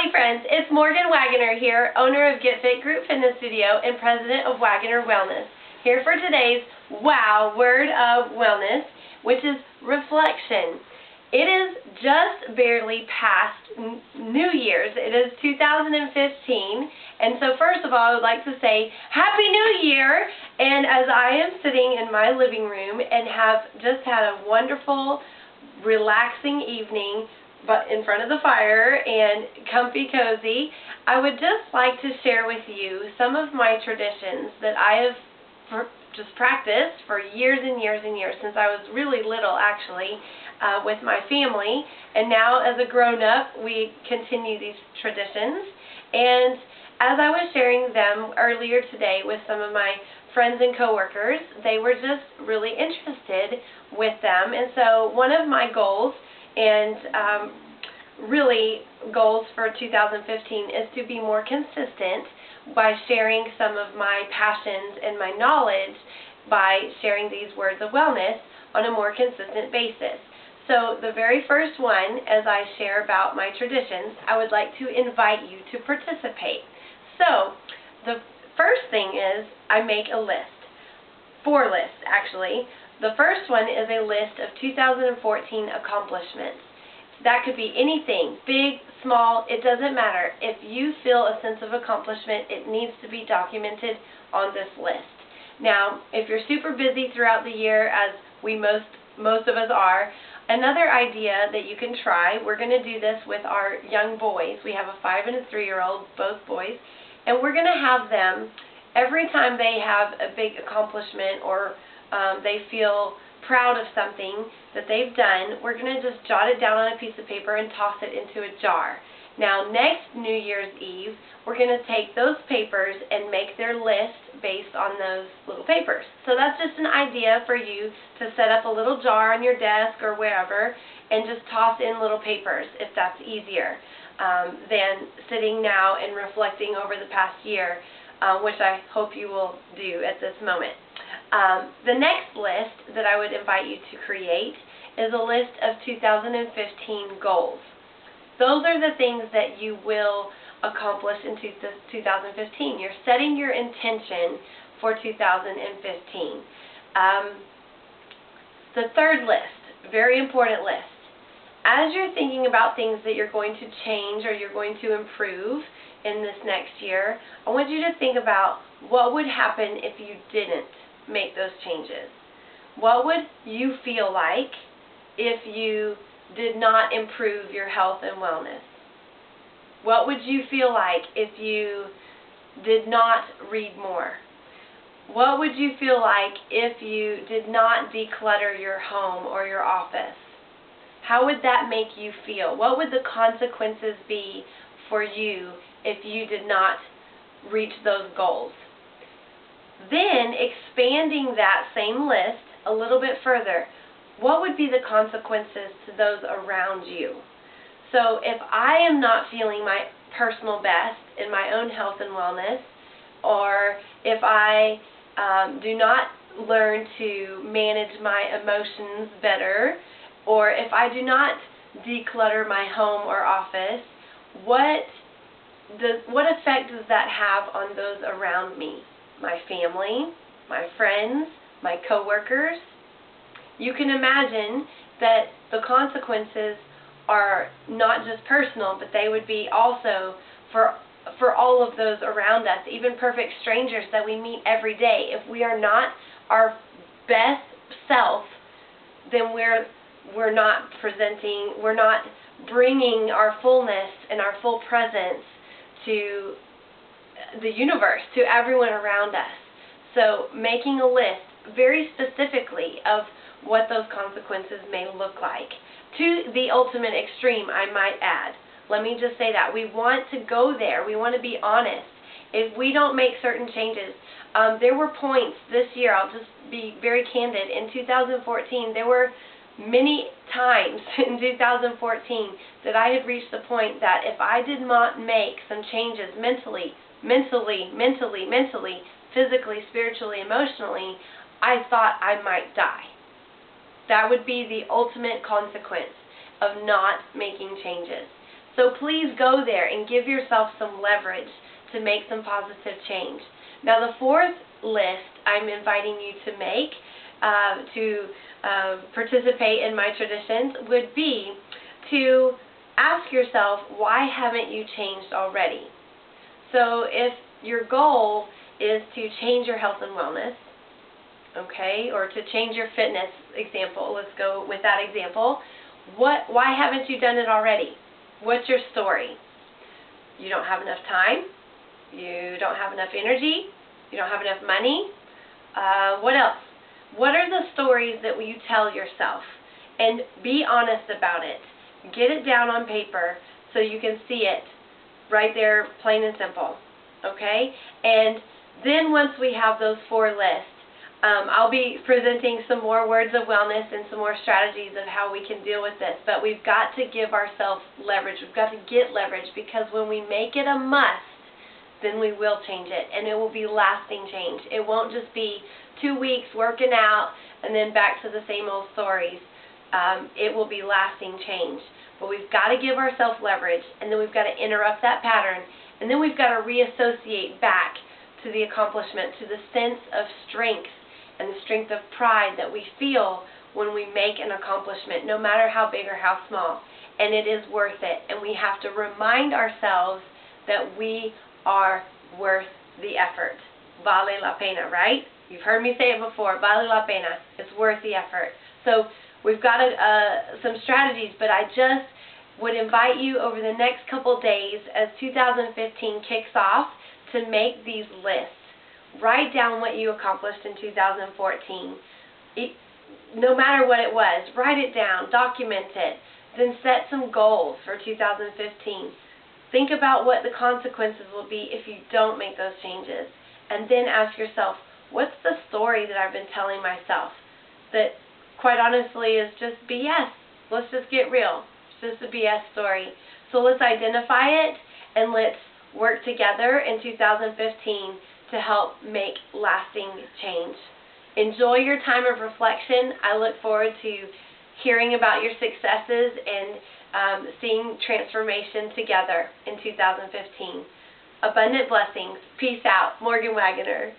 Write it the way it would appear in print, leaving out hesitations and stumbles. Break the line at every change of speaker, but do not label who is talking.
Howdy friends, it's Morgan Waggoner here, owner of Get Fit Group Fitness Studio and president of Waggoner Wellness, here for today's WOW Word of Wellness, which is reflection. It is just barely past New Year's. It is 2015, and so first of all I would like to say Happy New Year. And as I am sitting in my living room and have just had a wonderful, relaxing evening but in front of the fire and comfy cozy, I would just like to share with you some of my traditions that I have just practiced for years and years and years, since I was really little actually, with my family, and now as a grown-up we continue these traditions. And as I was sharing them earlier today with some of my friends and coworkers, they were just really interested with them. And so one of my goals, and really goals for 2015, is to be more consistent by sharing some of my passions and my knowledge, by sharing these words of wellness on a more consistent basis. So the very first one, as I share about my traditions, I would like to invite you to participate. So the first thing is I make a list. 4 lists actually. The first one is a list of 2014 accomplishments. That could be anything, big, small, it doesn't matter. If you feel a sense of accomplishment, it needs to be documented on this list. Now, if you're super busy throughout the year, as most of us are, another idea that you can try, we're going to do this with our young boys. We have a 5- and a 3-year-old, both boys, and we're going to have them, every time they have a big accomplishment or they feel proud of something that they've done, we're going to just jot it down on a piece of paper and toss it into a jar. Now, next New Year's Eve, we're going to take those papers and make their list based on those little papers. So that's just an idea for you to set up a little jar on your desk or wherever and just toss in little papers, if that's easier than sitting now and reflecting over the past year, which I hope you will do at this moment. The next list that I would invite you to create is a list of 2015 goals. Those are the things that you will accomplish in 2015. You're setting your intention for 2015. The third list, very important list. As you're thinking about things that you're going to change or you're going to improve in this next year, I want you to think about what would happen if you didn't make those changes. What would you feel like if you did not improve your health and wellness? What would you feel like if you did not read more? What would you feel like if you did not declutter your home or your office? How would that make you feel? What would the consequences be for you if you did not reach those goals? Then, expanding that same list a little bit further, what would be the consequences to those around you? So if I am not feeling my personal best in my own health and wellness, or if I do not learn to manage my emotions better, or if I do not declutter my home or office, what effect does that have on those around me? My family, my friends, my coworkers? You can imagine that the consequences are not just personal, but they would be also for all of those around us, even perfect strangers that we meet every day. If we are not our best self, then we're not presenting, we're not bringing our fullness and our full presence to the universe, to everyone around us. So making a list very specifically of what those consequences may look like, to the ultimate extreme, I might add. Let me just say that. We want to go there. We want to be honest. If we don't make certain changes, there were points this year, I'll just be very candid, in 2014, there were many times in 2014 that I had reached the point that if I did not make some changes mentally, physically, spiritually, emotionally, I thought I might die. That would be the ultimate consequence of not making changes. So please go there and give yourself some leverage to make some positive change. Now the fourth list I'm inviting you to make to participate in my traditions would be to ask yourself, why haven't you changed already? So if your goal is to change your health and wellness, okay, or to change your fitness example, let's go with that example, why haven't you done it already? What's your story? You don't have enough time, you don't have enough energy, you don't have enough money, what else? What are the stories that you tell yourself? And be honest about it. Get it down on paper so you can see it right there, plain and simple, okay? And then once we have those four lists, I'll be presenting some more words of wellness and some more strategies of how we can deal with this. But we've got to give ourselves leverage. We've got to get leverage, because when we make it a must, then we will change it, and it will be lasting change. It won't just be 2 weeks working out and then back to the same old stories. It will be lasting change. But we've got to give ourselves leverage, and then we've got to interrupt that pattern, and then we've got to reassociate back to the accomplishment, to the sense of strength and the strength of pride that we feel when we make an accomplishment, no matter how big or how small. And it is worth it. And we have to remind ourselves that we are worth the effort. Vale la pena, right? You've heard me say it before. Vale la pena. It's worth the effort. So we've got some strategies, but I just would invite you over the next couple days as 2015 kicks off to make these lists. Write down what you accomplished in 2014. No matter what it was, write it down, document it, then set some goals for 2015. Think about what the consequences will be if you don't make those changes. And then ask yourself, what's the story that I've been telling myself that quite honestly is just BS? Let's just get real. It's just a BS story. So let's identify it, and let's work together in 2015 to help make lasting change. Enjoy your time of reflection. I look forward to hearing about your successes and seeing transformation together in 2015. Abundant blessings. Peace out. Morgan Waggoner.